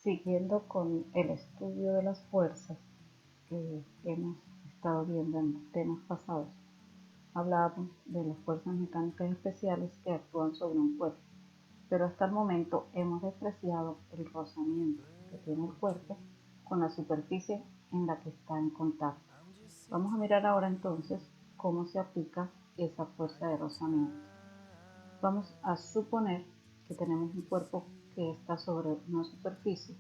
Siguiendo con el estudio de las fuerzas que hemos estado viendo en temas pasados, hablábamos de las fuerzas mecánicas especiales que actúan sobre un cuerpo, pero hasta el momento hemos despreciado el rozamiento que tiene el cuerpo con la superficie en la que está en contacto. Vamos a mirar ahora entonces cómo se aplica esa fuerza de rozamiento. Vamos a suponer que tenemos un cuerpo que está sobre una superficie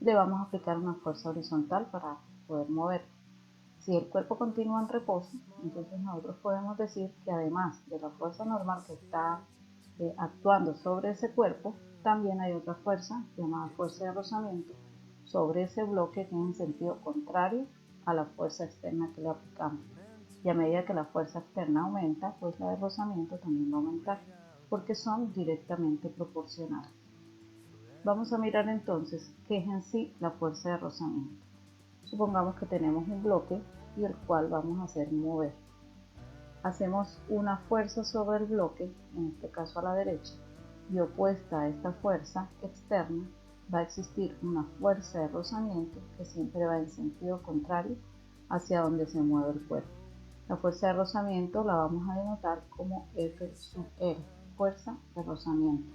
y le vamos a aplicar una fuerza horizontal para poder mover. Si el cuerpo continúa en reposo, entonces nosotros podemos decir que además de la fuerza normal que está actuando sobre ese cuerpo, también hay otra fuerza llamada fuerza de rozamiento sobre ese bloque que es en sentido contrario a la fuerza externa que le aplicamos. Y a medida que la fuerza externa aumenta, pues la de rozamiento también va a aumentar, porque son directamente proporcionales. Vamos a mirar entonces qué es en sí la fuerza de rozamiento. Supongamos que tenemos un bloque y el cual vamos a hacer mover. Hacemos una fuerza sobre el bloque, en este caso a la derecha, y opuesta a esta fuerza externa va a existir una fuerza de rozamiento que siempre va en sentido contrario hacia donde se mueve el cuerpo. La fuerza de rozamiento la vamos a denotar como F sub R, fuerza de rozamiento.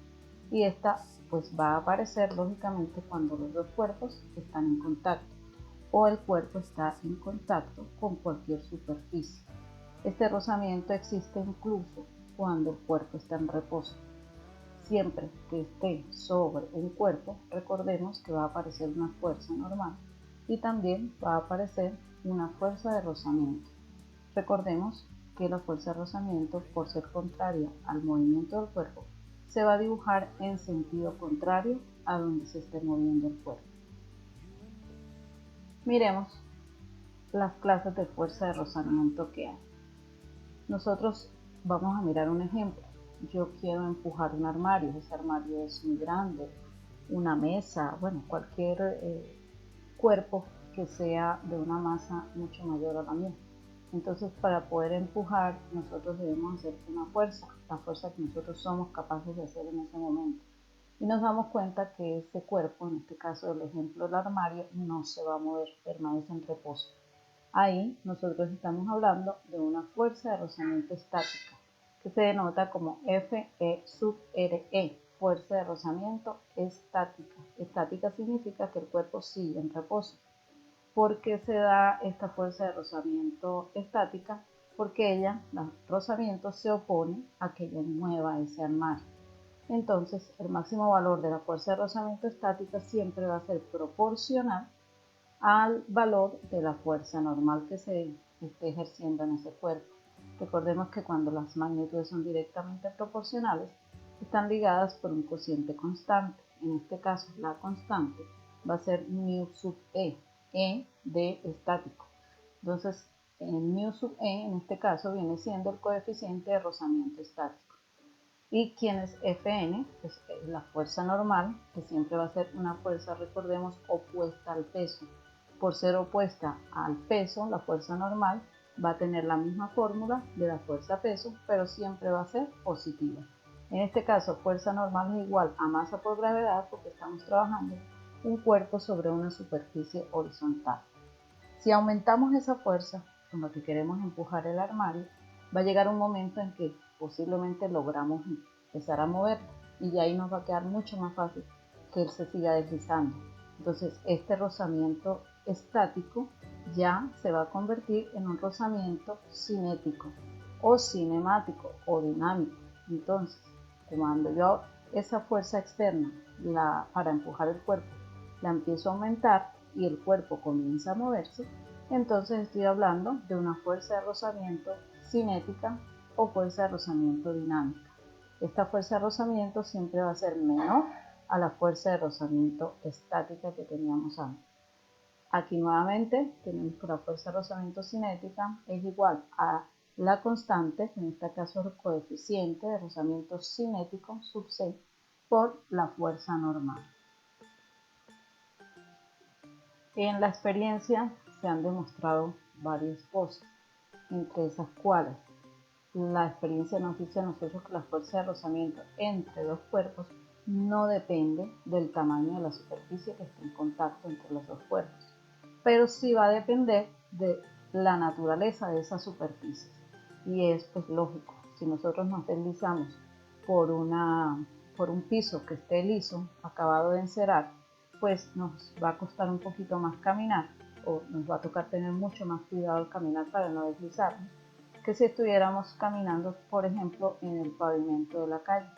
Y esta pues va a aparecer lógicamente cuando los dos cuerpos están en contacto o el cuerpo está en contacto con cualquier superficie. Este rozamiento existe incluso cuando el cuerpo está en reposo. Siempre que esté sobre un cuerpo, recordemos que va a aparecer una fuerza normal y también va a aparecer una fuerza de rozamiento. Recordemos que la fuerza de rozamiento, por ser contraria al movimiento del cuerpo, se va a dibujar en sentido contrario a donde se esté moviendo el cuerpo. Miremos las clases de fuerza de rozamiento que hay. Nosotros vamos a mirar un ejemplo. Yo quiero empujar un armario, ese armario es muy grande, una mesa, bueno, cualquier cuerpo que sea de una masa mucho mayor a la mía. Entonces, para poder empujar, nosotros debemos hacer una fuerza, la fuerza que nosotros somos capaces de hacer en ese momento. Y nos damos cuenta que ese cuerpo, en este caso del ejemplo del armario, no se va a mover, permanece en reposo. Ahí nosotros estamos hablando de una fuerza de rozamiento estática, que se denota como Fe sub Re, fuerza de rozamiento estática. Estática significa que el cuerpo sigue en reposo. ¿Por qué se da esta fuerza de rozamiento estática? Porque el rozamiento se opone a que ella mueva ese armario. Entonces, el máximo valor de la fuerza de rozamiento estática siempre va a ser proporcional al valor de la fuerza normal que se esté ejerciendo en ese cuerpo. Recordemos que cuando las magnitudes son directamente proporcionales, están ligadas por un cociente constante. En este caso, la constante va a ser mu sub E de estático. Entonces, mu sub E en este caso viene siendo el coeficiente de rozamiento estático. Y quién es Fn, pues la fuerza normal, que siempre va a ser una fuerza, recordemos, opuesta al peso. Por ser opuesta al peso, la fuerza normal va a tener la misma fórmula de la fuerza peso, pero siempre va a ser positiva. En este caso, fuerza normal es igual a masa por gravedad porque estamos trabajando un cuerpo sobre una superficie horizontal. Si aumentamos esa fuerza con la que queremos empujar el armario, va a llegar un momento en que posiblemente logramos empezar a mover y ya ahí nos va a quedar mucho más fácil que él se siga deslizando. Entonces este rozamiento estático ya se va a convertir en un rozamiento cinético o cinemático o dinámico. Entonces, cuando yo esa fuerza externa para empujar el cuerpo la empiezo a aumentar y el cuerpo comienza a moverse, entonces estoy hablando de una fuerza de rozamiento cinética o fuerza de rozamiento dinámica. Esta fuerza de rozamiento siempre va a ser menor a la fuerza de rozamiento estática que teníamos antes. Aquí nuevamente tenemos que la fuerza de rozamiento cinética es igual a la constante, en este caso el coeficiente de rozamiento cinético sub C, por la fuerza normal. En la experiencia se han demostrado varias cosas, entre esas cuales la experiencia nos dice a nosotros que la fuerza de rozamiento entre dos cuerpos no depende del tamaño de la superficie que esté en contacto entre los dos cuerpos, pero sí va a depender de la naturaleza de esa superficie. Y es pues lógico, si nosotros nos deslizamos por un piso que esté liso, acabado de encerar, pues nos va a costar un poquito más caminar, o nos va a tocar tener mucho más cuidado al caminar para no deslizarnos, que si estuviéramos caminando, por ejemplo, en el pavimento de la calle.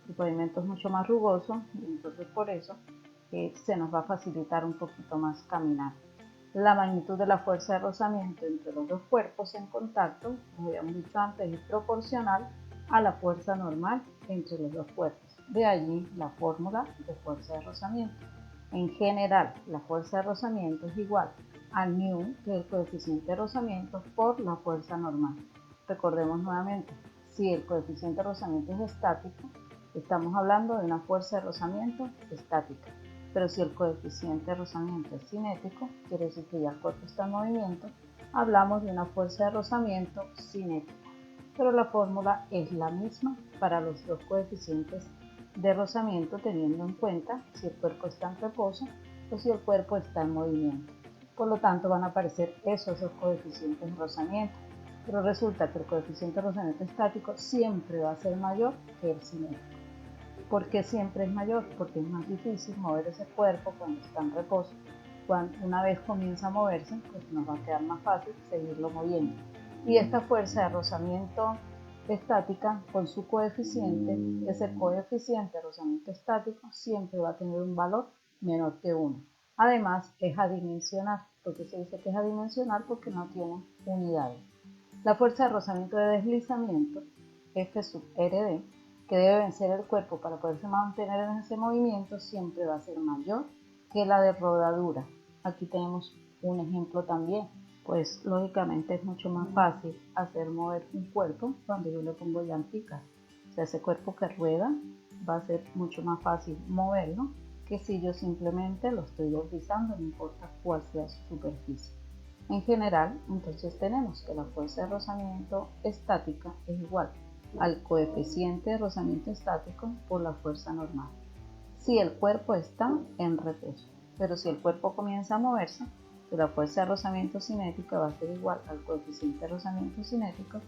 El pavimento es mucho más rugoso y entonces por eso se nos va a facilitar un poquito más caminar. La magnitud de la fuerza de rozamiento entre los dos cuerpos en contacto, como habíamos dicho antes, es proporcional a la fuerza normal entre los dos cuerpos. De allí la fórmula de fuerza de rozamiento. En general, la fuerza de rozamiento es igual a μ, que es el coeficiente de rozamiento, por la fuerza normal. Recordemos nuevamente, si el coeficiente de rozamiento es estático, estamos hablando de una fuerza de rozamiento estática. Pero si el coeficiente de rozamiento es cinético, quiere decir que ya el cuerpo está en movimiento, hablamos de una fuerza de rozamiento cinética. Pero la fórmula es la misma para los dos coeficientes de rozamiento, teniendo en cuenta si el cuerpo está en reposo o si el cuerpo está en movimiento. Por lo tanto, van a aparecer esos dos coeficientes de rozamiento. Pero resulta que el coeficiente de rozamiento estático siempre va a ser mayor que el cinético. ¿Por qué siempre es mayor? Porque es más difícil mover ese cuerpo cuando está en reposo. Una vez comienza a moverse, pues nos va a quedar más fácil seguirlo moviendo. Y esta fuerza de rozamiento estática con su coeficiente, ese coeficiente de rozamiento estático siempre va a tener un valor menor que 1. Además es adimensional. ¿Por qué se dice que es adimensional? Porque no tiene unidades. La fuerza de rozamiento de deslizamiento, F sub RD, que debe vencer el cuerpo para poderse mantener en ese movimiento, siempre va a ser mayor que la de rodadura. Aquí tenemos un ejemplo también, pues lógicamente es mucho más fácil hacer mover un cuerpo cuando yo le pongo llanticas. O sea, ese cuerpo que rueda va a ser mucho más fácil moverlo que si yo simplemente lo estoy deslizando, no importa cuál sea su superficie. En general, entonces tenemos que la fuerza de rozamiento estática es igual al coeficiente de rozamiento estático por la fuerza normal, si el cuerpo está en reposo. Pero si el cuerpo comienza a moverse, pues la fuerza de rozamiento cinética va a ser igual al coeficiente de rozamiento cinético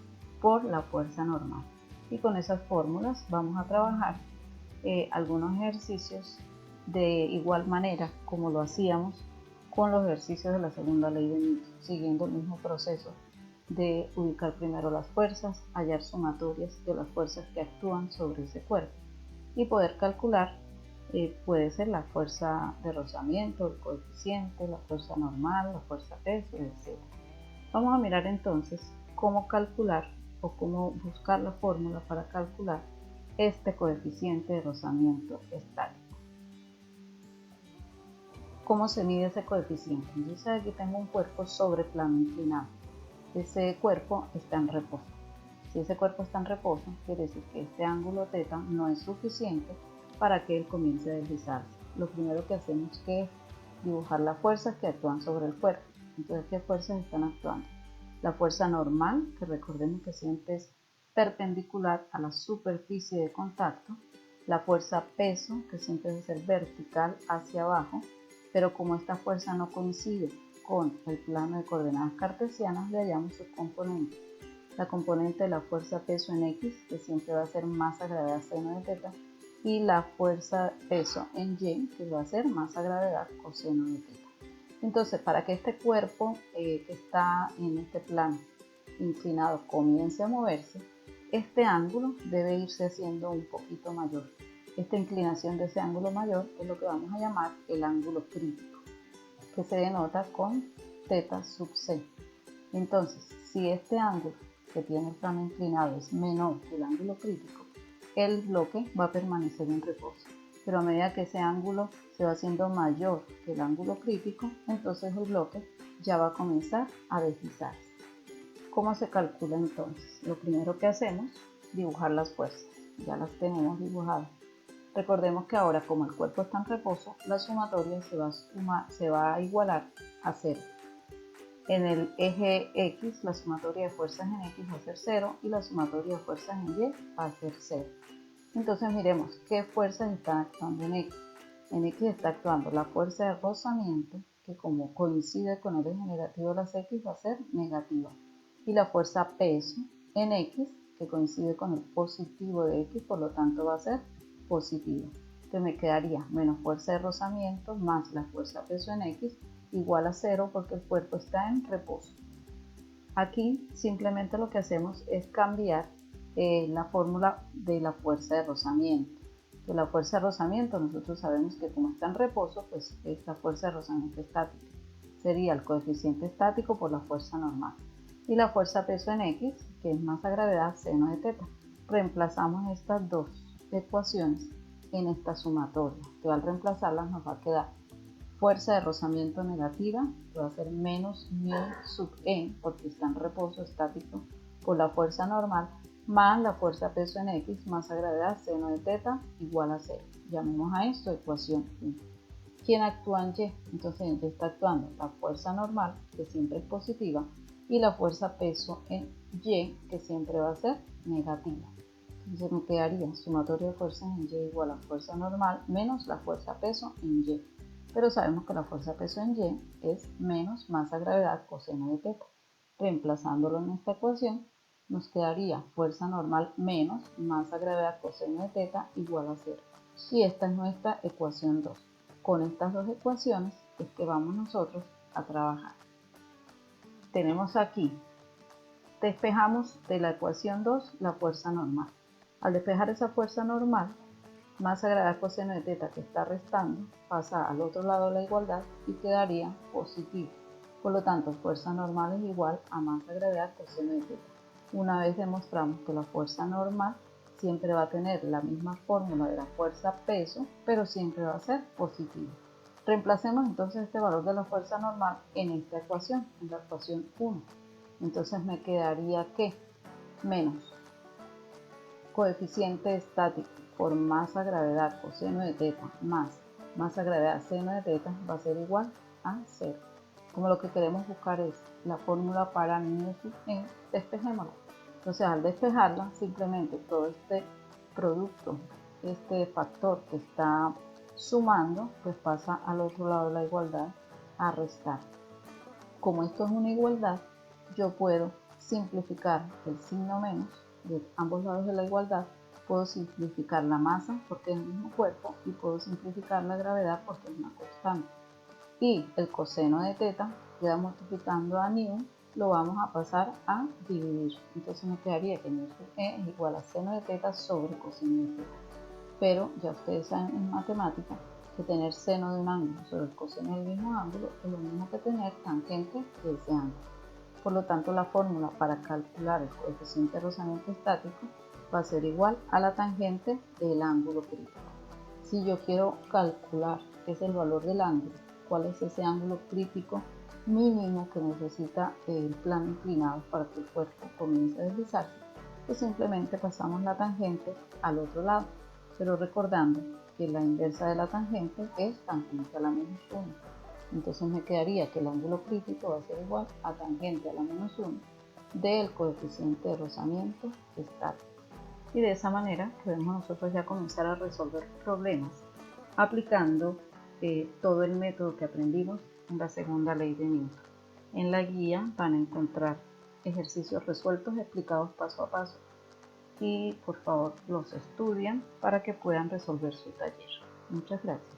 por la fuerza normal. Y con esas fórmulas vamos a trabajar algunos ejercicios de igual manera como lo hacíamos con los ejercicios de la segunda ley de Newton, siguiendo el mismo proceso de ubicar primero las fuerzas, hallar sumatorias de las fuerzas que actúan sobre ese cuerpo y poder calcular, puede ser la fuerza de rozamiento, el coeficiente, la fuerza normal, la fuerza peso, etc. Vamos a mirar entonces cómo calcular o cómo buscar la fórmula para calcular este coeficiente de rozamiento estático. ¿Cómo se mide ese coeficiente? Entonces aquí tengo un cuerpo sobre plano inclinado. Ese cuerpo está en reposo. Si ese cuerpo está en reposo, quiere decir que este ángulo θ no es suficiente para que él comience a deslizarse. Lo primero que hacemos es dibujar las fuerzas que actúan sobre el cuerpo. Entonces, ¿qué fuerzas están actuando? La fuerza normal, que recordemos que siempre es perpendicular a la superficie de contacto. La fuerza peso, que siempre debe ser vertical hacia abajo, pero como esta fuerza no coincide con el plano de coordenadas cartesianas, le hallamos sus componentes. La componente de la fuerza peso en X, que siempre va a ser masa gravedad seno de θ, y la fuerza peso en Y, que va a ser masa gravedad coseno de θ. Entonces, para que este cuerpo que está en este plano inclinado comience a moverse, este ángulo debe irse haciendo un poquito mayor. Esta inclinación de ese ángulo mayor es lo que vamos a llamar el ángulo crítico, que se denota con θ sub c. Entonces, si este ángulo que tiene el plano inclinado es menor que el ángulo crítico, el bloque va a permanecer en reposo. Pero a medida que ese ángulo se va haciendo mayor que el ángulo crítico, entonces el bloque ya va a comenzar a deslizarse. ¿Cómo se calcula entonces? Lo primero que hacemos, dibujar las fuerzas. Ya las tenemos dibujadas. Recordemos que ahora, como el cuerpo está en reposo, la sumatoria se va a igualar a 0. En el eje X, la sumatoria de fuerzas en X va a ser 0 y la sumatoria de fuerzas en Y va a ser 0. Entonces miremos qué fuerzas están actuando en X. En X está actuando la fuerza de rozamiento, que como coincide con el eje negativo de las X va a ser negativa. Y la fuerza peso en X, que coincide con el positivo de X, por lo tanto va a ser positiva. Entonces me quedaría menos fuerza de rozamiento más la fuerza peso en X igual a 0 porque el cuerpo está en reposo. Aquí simplemente lo que hacemos es cambiar la fórmula de la fuerza de rozamiento. De la fuerza de rozamiento nosotros sabemos que como está en reposo, pues es la fuerza de rozamiento estática. Sería el coeficiente estático por la fuerza normal. Y la fuerza peso en X, que es masa gravedad seno de teta. Reemplazamos estas dos ecuaciones en esta sumatoria, que al reemplazarlas nos va a quedar fuerza de rozamiento negativa, que va a ser menos μ sub e, porque está en reposo estático, por la fuerza normal, más la fuerza peso en X, masa gravedad seno de teta, igual a 0. Llamemos a esto ecuación 1. ¿Quién actúa en Y? Entonces en Y está actuando la fuerza normal, que siempre es positiva, y la fuerza peso en Y, que siempre va a ser negativa. Entonces me quedaría sumatoria de fuerzas en Y igual a fuerza normal menos la fuerza peso en Y. Pero sabemos que la fuerza peso en Y es menos masa gravedad coseno de teta. Reemplazándolo en esta ecuación, nos quedaría fuerza normal menos masa gravedad coseno de teta igual a 0. Y esta es nuestra ecuación 2. Con estas dos ecuaciones es que vamos nosotros a trabajar. Tenemos aquí, despejamos de la ecuación 2 la fuerza normal. Al despejar esa fuerza normal, masa gravedad coseno de teta que está restando pasa al otro lado de la igualdad y quedaría positivo. Por lo tanto, fuerza normal es igual a masa gravedad coseno de teta. Una vez demostramos que la fuerza normal siempre va a tener la misma fórmula de la fuerza peso, pero siempre va a ser positiva. Reemplacemos entonces este valor de la fuerza normal en esta ecuación, en la ecuación 1. Entonces me quedaría que menos coeficiente estático por masa gravedad coseno de teta más masa gravedad seno de teta va a ser igual a 0. Como lo que queremos buscar es la fórmula para μ sub e, despejémosla. Entonces al despejarla, simplemente todo este producto, este factor que está sumando, pues pasa al otro lado de la igualdad a restar. Como esto es una igualdad, yo puedo simplificar el signo menos de ambos lados de la igualdad, puedo simplificar la masa porque es el mismo cuerpo y puedo simplificar la gravedad porque es una constante. Y el coseno de teta queda multiplicando a μ, lo vamos a pasar a dividir. Entonces me quedaría que μ sub e es igual a seno de teta sobre coseno de teta. Pero ya ustedes saben en matemática que tener seno de un ángulo sobre el coseno del mismo ángulo es lo mismo que tener tangente de ese ángulo. Por lo tanto, la fórmula para calcular el coeficiente de rozamiento estático va a ser igual a la tangente del ángulo crítico. Si yo quiero calcular qué es el valor del ángulo, cuál es ese ángulo crítico mínimo que necesita el plano inclinado para que el cuerpo comience a deslizarse, pues simplemente pasamos la tangente al otro lado, pero recordando que la inversa de la tangente es tangente a la menos 1. Entonces me quedaría que el ángulo crítico va a ser igual a tangente a la menos 1 del coeficiente de rozamiento estático. Y de esa manera podemos nosotros ya comenzar a resolver problemas aplicando todo el método que aprendimos en la segunda ley de Newton. En la guía van a encontrar ejercicios resueltos explicados paso a paso y por favor los estudian para que puedan resolver su taller. Muchas gracias.